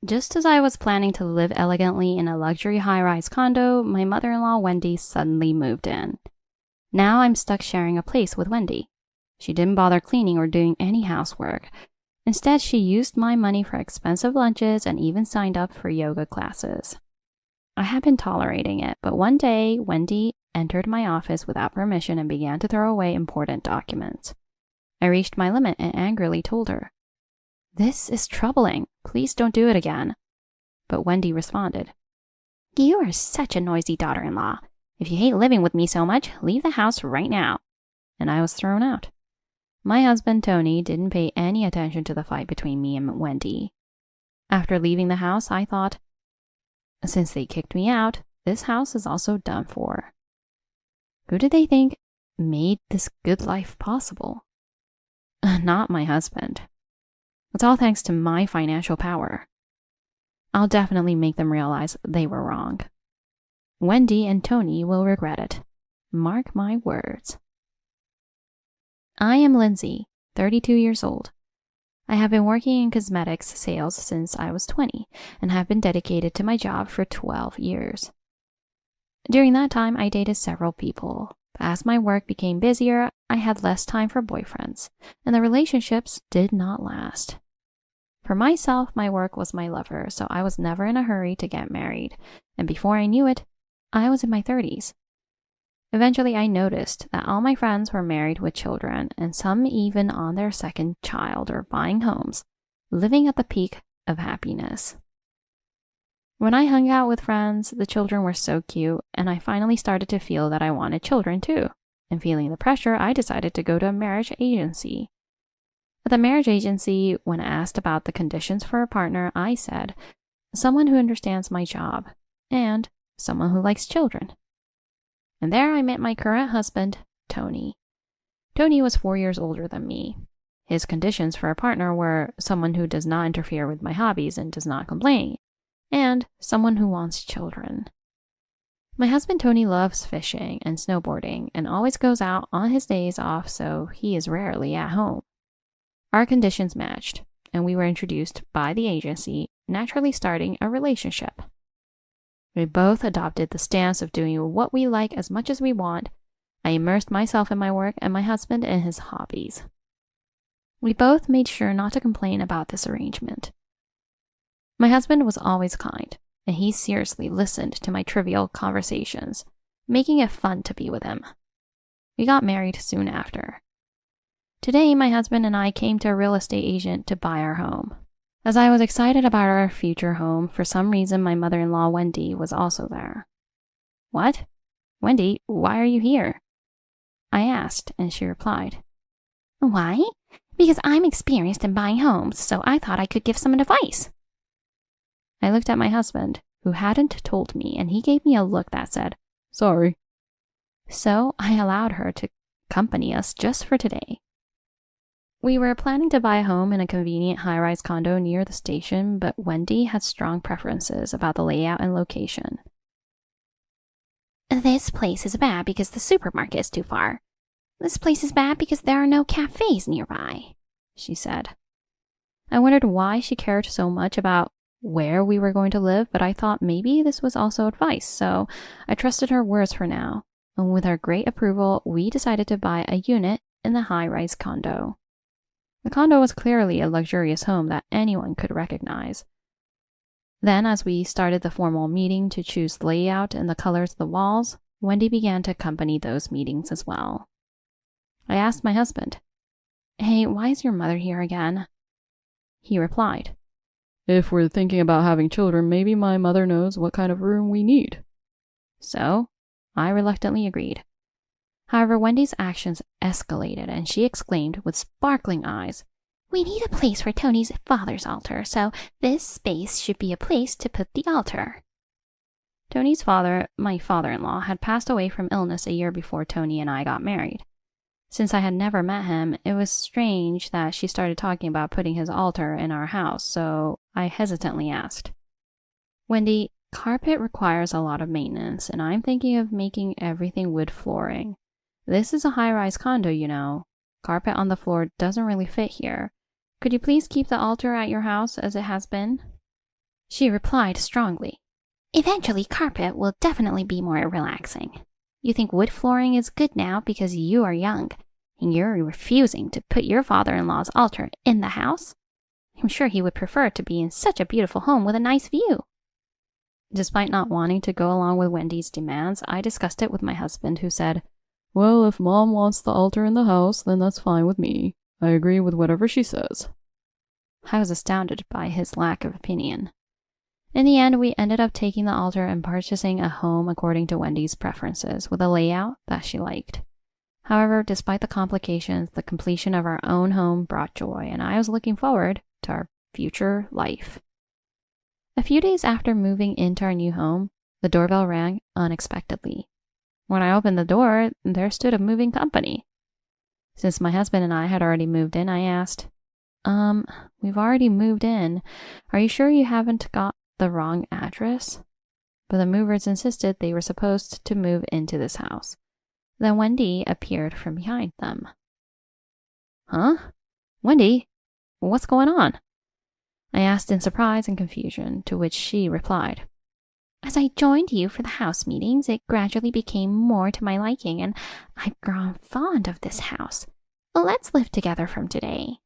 Just as I was planning to live elegantly in a luxury high-rise condo, my mother-in-law Wendy suddenly moved in. Now I'm stuck sharing a place with Wendy. She didn't bother cleaning or doing any housework. Instead, she used my money for expensive lunches and even signed up for yoga classes. I had been tolerating it, but one day, Wendy entered my office without permission and began to throw away important documents. I reached my limit and angrily told her, "This is troubling. Please don't do it again." But Wendy responded, "You are such a noisy daughter-in-law. If you hate living with me so much, leave the house right now." And I was thrown out. My husband, Tony, didn't pay any attention to the fight between me and Wendy. After leaving the house, I thought, since they kicked me out, this house is also done for. Who did they think made this good life possible? Not my husband. It's all thanks to my financial power. I'll definitely make them realize they were wrong. Wendy and Tony will regret it. Mark my words. I am Lindsay, 32 years old. I have been working in cosmetics sales since I was 20 and have been dedicated to my job for 12 years. During that time, I dated several people. But as my work became busier, I had less time for boyfriends, and the relationships did not last. For myself, my work was my lover, so I was never in a hurry to get married, and before I knew it, I was in my 30s. Eventually, I noticed that all my friends were married with children, and some even on their second child or buying homes, living at the peak of happiness. When I hung out with friends, the children were so cute, and I finally started to feel that I wanted children too. And feeling the pressure, I decided to go to a marriage agency. At the marriage agency, when asked about the conditions for a partner, I said, someone who understands my job, and someone who likes children. And there I met my current husband, Tony. Tony was 4 years older than me. His conditions for a partner were someone who does not interfere with my hobbies and does not complain, and someone who wants children. My husband Tony loves fishing and snowboarding and always goes out on his days off, so he is rarely at home. Our conditions matched, and we were introduced by the agency, naturally starting a relationship. We both adopted the stance of doing what we like as much as we want. I immersed myself in my work and my husband in his hobbies. We both made sure not to complain about this arrangement. My husband was always kind, and he seriously listened to my trivial conversations, making it fun to be with him. We got married soon after. Today, my husband and I came to a real estate agent to buy our home. As I was excited about our future home, for some reason my mother-in-law Wendy was also there. "What? Wendy, why are you here?" I asked, and she replied, "Why? Because I'm experienced in buying homes, so I thought I could give some advice." I looked at my husband, who hadn't told me, and he gave me a look that said, "Sorry." So I allowed her to accompany us just for today. We were planning to buy a home in a convenient high-rise condo near the station, but Wendy had strong preferences about the layout and location. "This place is bad because the supermarket is too far. This place is bad because there are no cafes nearby," she said. I wondered why she cared so much about where we were going to live, but I thought maybe this was also advice, so I trusted her words for now. And with her great approval, we decided to buy a unit in the high-rise condo. The condo was clearly a luxurious home that anyone could recognize. Then, as we started the formal meeting to choose the layout and the colors of the walls, Wendy began to accompany those meetings as well. I asked my husband, "Hey, why is your mother here again?" He replied, "If we're thinking about having children, maybe my mother knows what kind of room we need." So, I reluctantly agreed. However, Wendy's actions escalated, and she exclaimed with sparkling eyes, "We need a place for Tony's father's altar, so this space should be a place to put the altar." Tony's father, my father-in-law, had passed away from illness a year before Tony and I got married. Since I had never met him, it was strange that she started talking about putting his altar in our house, so I hesitantly asked, "Wendy, carpet requires a lot of maintenance, and I'm thinking of making everything wood flooring. This is a high-rise condo, you know. Carpet on the floor doesn't really fit here. Could you please keep the altar at your house as it has been?" She replied strongly. Eventually, carpet will definitely be more relaxing. You think wood flooring is good now because you are young, and you're refusing to put your father-in-law's altar in the house? I'm sure he would prefer to be in such a beautiful home with a nice view. Despite not wanting to go along with Wendy's demands, I discussed it with my husband, who said, "Well, if Mom wants the altar in the house, then that's fine with me. I agree with whatever she says." I was astounded by his lack of opinion. In the end, we ended up taking the altar and purchasing a home according to Wendy's preferences, with a layout that she liked. However, despite the complications, the completion of our own home brought joy, and I was looking forward to our future life. A few days after moving into our new home, the doorbell rang unexpectedly. When I opened the door, there stood a moving company. Since my husband and I had already moved in, I asked, we've already moved in. Are you sure you haven't got the wrong address?" But the movers insisted they were supposed to move into this house. Then Wendy appeared from behind them. "Huh? Wendy? What's going on?" I asked in surprise and confusion, to which she replied, "As I joined you for the house meetings, it gradually became more to my liking, and I've grown fond of this house. Let's live together from today."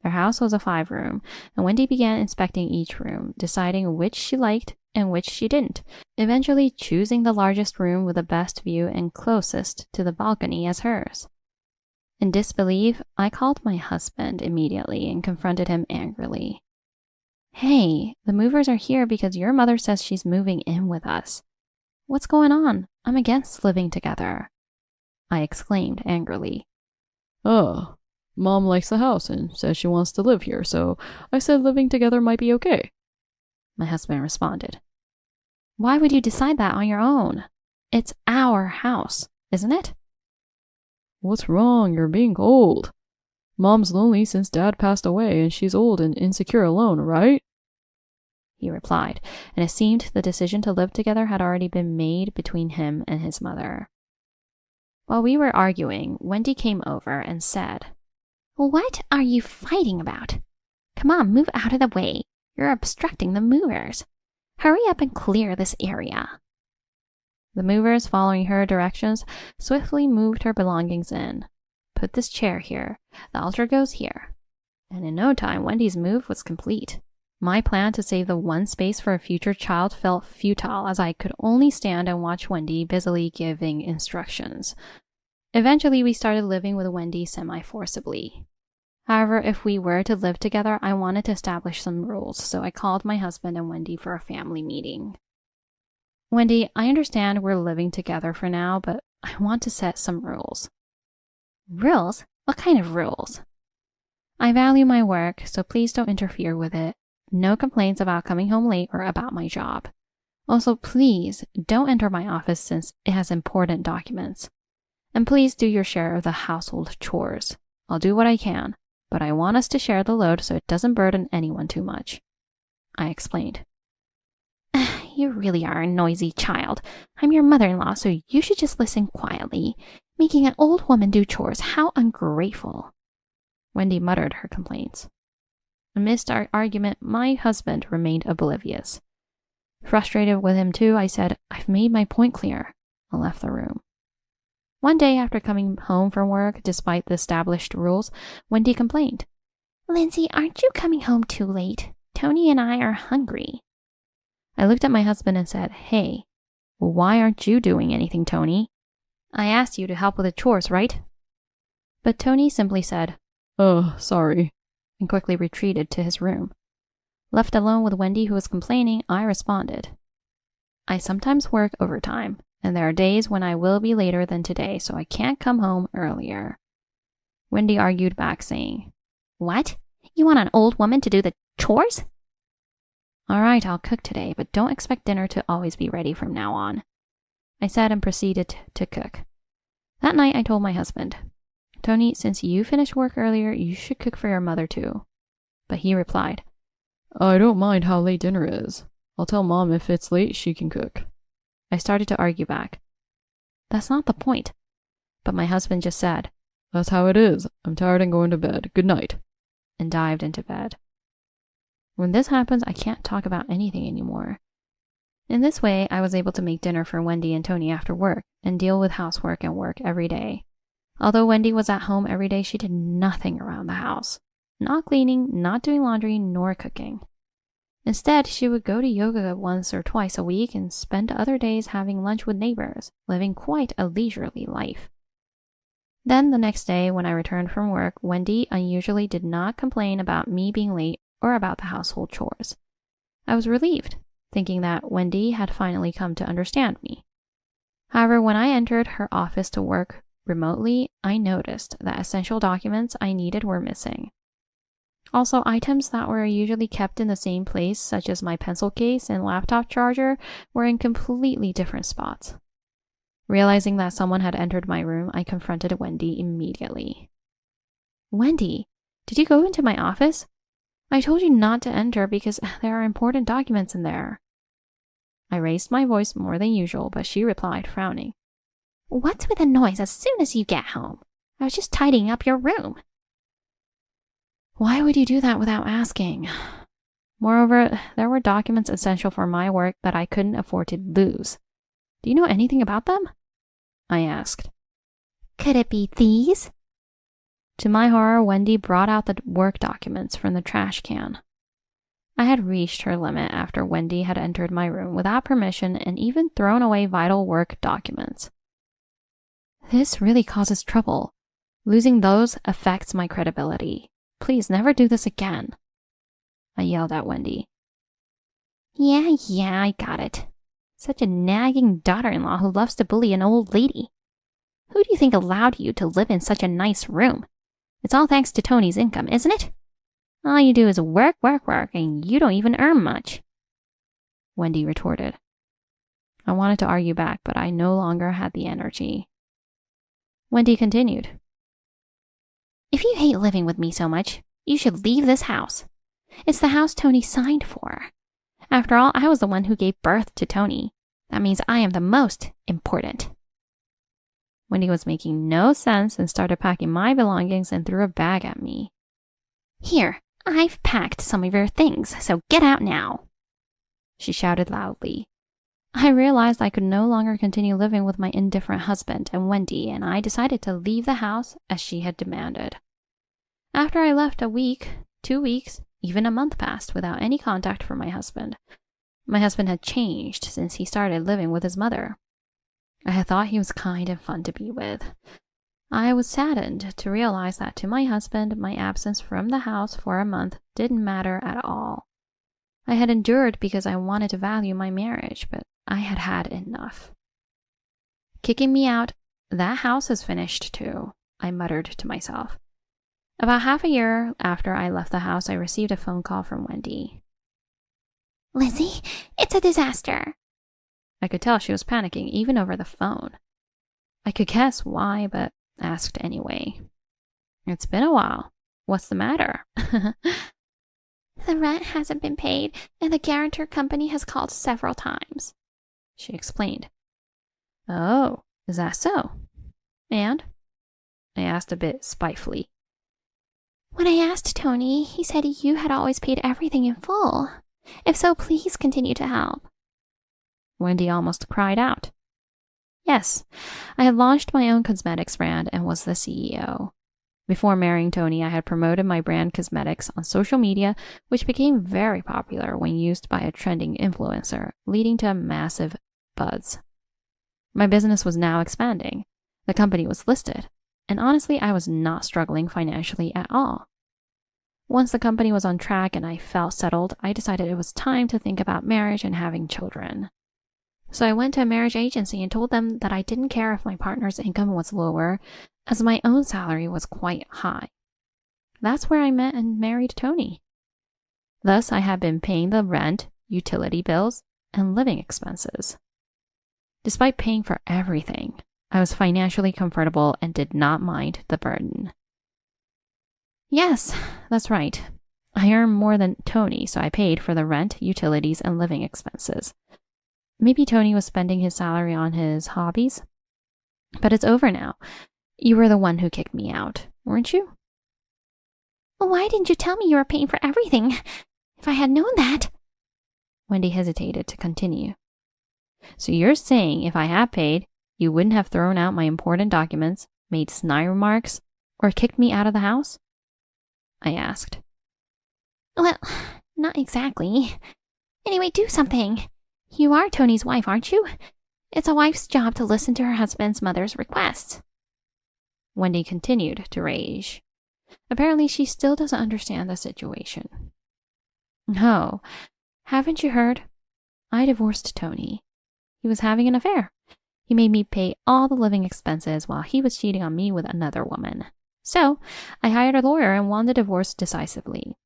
Their house was a 5-room, and Wendy began inspecting each room, deciding which she liked and which she didn't, eventually choosing the largest room with the best view and closest to the balcony as hers. In disbelief, I called my husband immediately and confronted him angrily. "Hey, the movers are here because your mother says she's moving in with us. What's going on? I'm against living together," I exclaimed angrily. "Oh, Mom likes the house and says she wants to live here, so I said living together might be okay," my husband responded. "Why would you decide that on your own? It's our house, isn't it?" "What's wrong? You're being cold. Mom's lonely since Dad passed away, and she's old and insecure alone, right?" he replied, and it seemed the decision to live together had already been made between him and his mother. While we were arguing, Wendy came over and said, "What are you fighting about? Come on, move out of the way. You're obstructing the movers. Hurry up and clear this area." The movers, following her directions, swiftly moved her belongings in. "Put this chair here. The altar goes here." And in no time, Wendy's move was complete. My plan to save the one space for a future child felt futile, as I could only stand and watch Wendy busily giving instructions. Eventually, we started living with Wendy semi-forcibly. However, if we were to live together, I wanted to establish some rules, so I called my husband and Wendy for a family meeting. "Wendy, I understand we're living together for now, but I want to set some rules." "Rules? What kind of rules?" "I value my work, so please don't interfere with it. No complaints about coming home late or about my job. Also, please don't enter my office since it has important documents. And please do your share of the household chores. I'll do what I can, but I want us to share the load so it doesn't burden anyone too much," I explained. "You really are a noisy child. I'm your mother-in-law, so you should just listen quietly. Making an old woman do chores, how ungrateful," Wendy muttered her complaints. Amidst our argument, my husband remained oblivious. Frustrated with him too, I said, "I've made my point clear," and left the room. One day, after coming home from work, despite the established rules, Wendy complained, "Lindsay, aren't you coming home too late? Tony and I are hungry." I looked at my husband and said, "Hey, why aren't you doing anything, Tony? I asked you to help with the chores, right?" But Tony simply said, "Oh, sorry," and quickly retreated to his room. Left alone with Wendy, who was complaining, I responded, "I sometimes work overtime, and there are days when I will be later than today, so I can't come home earlier." Wendy argued back, saying, "What? You want an old woman to do the chores?" "All right, I'll cook today, but don't expect dinner to always be ready from now on," I said, and proceeded to cook. That night, I told my husband, "Tony, since you finished work earlier, you should cook for your mother too." But he replied, "I don't mind how late dinner is. I'll tell Mom if it's late, she can cook." I started to argue back. "That's not the point." But my husband just said, "That's how it is. I'm tired and going to bed. Good night," and dived into bed. When this happens, I can't talk about anything anymore. In this way, I was able to make dinner for Wendy and Tony after work and deal with housework and work every day. Although Wendy was at home every day, she did nothing around the house. Not cleaning, not doing laundry, nor cooking. Instead, she would go to yoga once or twice a week and spend other days having lunch with neighbors, living quite a leisurely life. Then the next day, when I returned from work, Wendy unusually did not complain about me being late or about the household chores. I was relieved, thinking that Wendy had finally come to understand me. However, when I entered her office to work remotely, I noticed that essential documents I needed were missing. Also, items that were usually kept in the same place, such as my pencil case and laptop charger, were in completely different spots. Realizing that someone had entered my room, I confronted Wendy immediately. "Wendy, did you go into my office? I told you not to enter because there are important documents in there." I raised my voice more than usual, but she replied, frowning, "What's with the noise as soon as you get home? I was just tidying up your room." Why would you do that without asking? Moreover, there were documents essential for my work that I couldn't afford to lose. "Do you know anything about them?" I asked. "Could it be these?" To my horror, Wendy brought out the work documents from the trash can. I had reached her limit after Wendy had entered my room without permission and even thrown away vital work documents. "This really causes trouble. Losing those affects my credibility. Please never do this again," I yelled at Wendy. Yeah, I got it. Such a nagging daughter-in-law who loves to bully an old lady. Who do you think allowed you to live in such a nice room? It's all thanks to Tony's income, isn't it? All you do is work, and you don't even earn much," Wendy retorted. I wanted to argue back, but I no longer had the energy. Wendy continued. "If you hate living with me so much, you should leave this house. It's the house Tony signed for. After all, I was the one who gave birth to Tony. That means I am the most important." Wendy was making no sense and started packing my belongings and threw a bag at me. "Here, I've packed some of your things, so get out now," she shouted loudly. I realized I could no longer continue living with my indifferent husband and Wendy, and I decided to leave the house as she had demanded. After I left, a week, 2 weeks, even a month passed without any contact from my husband. My husband had changed since he started living with his mother. I had thought he was kind and fun to be with. I was saddened to realize that to my husband, my absence from the house for a month didn't matter at all. I had endured because I wanted to value my marriage, but I had had enough. "Kicking me out, that house is finished too," I muttered to myself. About half a year after I left the house, I received a phone call from Wendy. "Lizzie, it's a disaster." I could tell she was panicking even over the phone. I could guess why, but asked anyway. "It's been a while. What's the matter?" "The rent hasn't been paid, and the guarantor company has called several times," she explained. "Oh, is that so? And?" I asked a bit spitefully. "When I asked Tony, he said you had always paid everything in full. If so, please continue to help." Wendy almost cried out. Yes, I had launched my own cosmetics brand and was the CEO. Before marrying Tony, I had promoted my brand cosmetics on social media, which became very popular when used by a trending influencer, leading to a massive buzz. My business was now expanding. The company was listed, and honestly, I was not struggling financially at all. Once the company was on track and I felt settled, I decided it was time to think about marriage and having children. So I went to a marriage agency and told them that I didn't care if my partner's income was lower, as my own salary was quite high. That's where I met and married Tony. Thus, I had been paying the rent, utility bills, and living expenses. Despite paying for everything, I was financially comfortable and did not mind the burden. Yes, that's right. I earned more than Tony, so I paid for the rent, utilities, and living expenses. Maybe Tony was spending his salary on his hobbies? But it's over now. You were the one who kicked me out, weren't you? "Why didn't you tell me you were paying for everything? If I had known that. Wendy hesitated to continue. So you're saying if I had paid, you wouldn't have thrown out my important documents, made snide remarks, or kicked me out of the house? I asked. Well, not exactly. Anyway, do something. You are Tony's wife, aren't you? It's a wife's job to listen to her husband's mother's requests. Wendy continued to rage. Apparently, she still doesn't understand the situation. No, haven't you heard? I divorced Tony. He was having an affair. He made me pay all the living expenses while he was cheating on me with another woman. So, I hired a lawyer and won the divorce decisively.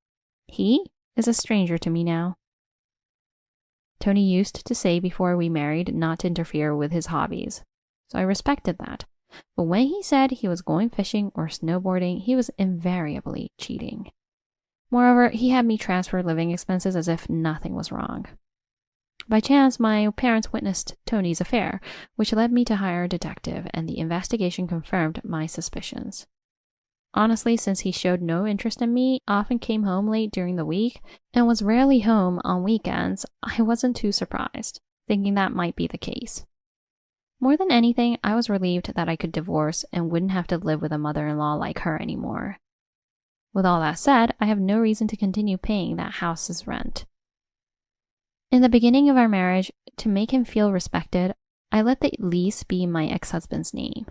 He is a stranger to me now. Tony used to say before we married not to interfere with his hobbies, so I respected that. But when he said he was going fishing or snowboarding, he was invariably cheating. Moreover, he had me transfer living expenses as if nothing was wrong. By chance, my parents witnessed Tony's affair, which led me to hire a detective, and the investigation confirmed my suspicions. Honestly, since he showed no interest in me, often came home late during the week, and was rarely home on weekends, I wasn't too surprised, thinking that might be the case. More than anything, I was relieved that I could divorce and wouldn't have to live with a mother-in-law like her anymore. With all that said, I have no reason to continue paying that house's rent. In the beginning of our marriage, to make him feel respected, I let the lease be in my ex-husband's name.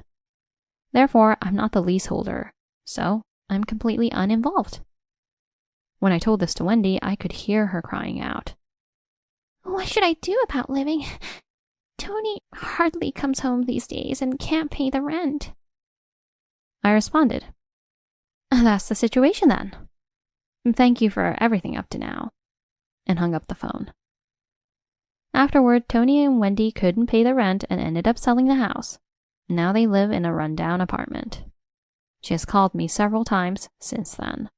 Therefore, I'm not the leaseholder, so I'm completely uninvolved. When I told this to Wendy, I could hear her crying out. What should I do about living? Tony hardly comes home these days and can't pay the rent. I responded, That's the situation then. Thank you for everything up to now, and hung up the phone. Afterward, Tony and Wendy couldn't pay the rent and ended up selling the house. Now they live in a rundown apartment. She has called me several times since then.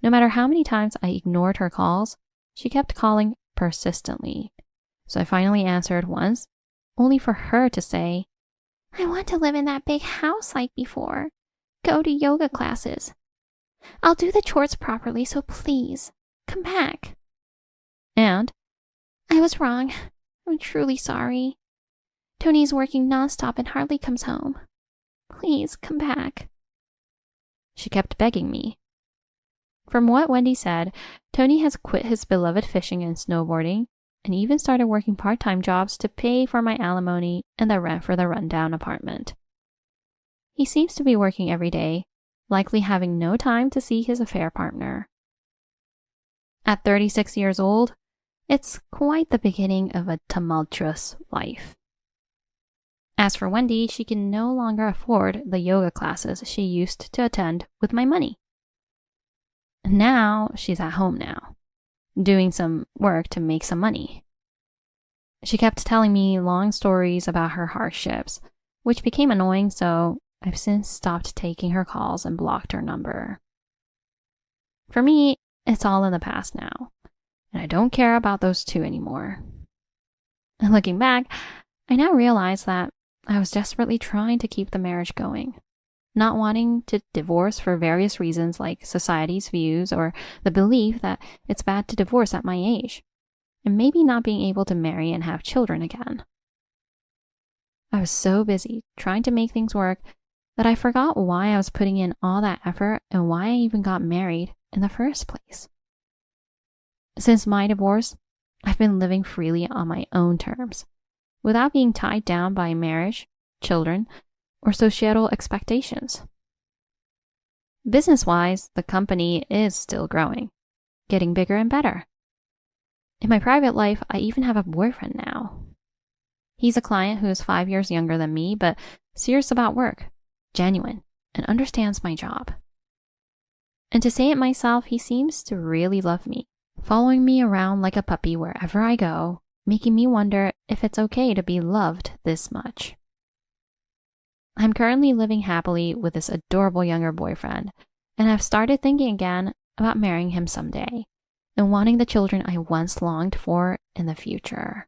No matter how many times I ignored her calls, she kept calling persistently. So I finally answered once, only for her to say, I want to live in that big house like before. Go to yoga classes. I'll do the chores properly, so please, come back. And, I was wrong. I'm truly sorry. Tony's working nonstop and hardly comes home. Please, come back. She kept begging me. From what Wendy said, Tony has quit his beloved fishing and snowboarding, and even started working part-time jobs to pay for my alimony and the rent for the rundown apartment. He seems to be working every day, likely having no time to see his affair partner. At 36 years old, it's quite the beginning of a tumultuous life. As for Wendy, she can no longer afford the yoga classes she used to attend with my money. Now she's at home now, doing some work to make some money. She kept telling me long stories about her hardships, which became annoying, so I've since stopped taking her calls and blocked her number. For me, it's all in the past now, and I don't care about those two anymore. And looking back, I now realize that I was desperately trying to keep the marriage going, not wanting to divorce for various reasons like society's views or the belief that it's bad to divorce at my age, and maybe not being able to marry and have children again. I was so busy trying to make things work that I forgot why I was putting in all that effort and why I even got married in the first place. Since my divorce, I've been living freely on my own terms, without being tied down by marriage, children, or societal expectations. Business-wise, the company is still growing, getting bigger and better. In my private life, I even have a boyfriend now. He's a client who is 5 years younger than me, but serious about work, genuine, and understands my job. And to say it myself, he seems to really love me, following me around like a puppy wherever I go, making me wonder if it's okay to be loved this much. I'm currently living happily with this adorable younger boyfriend, and I've started thinking again about marrying him someday and wanting the children I once longed for in the future.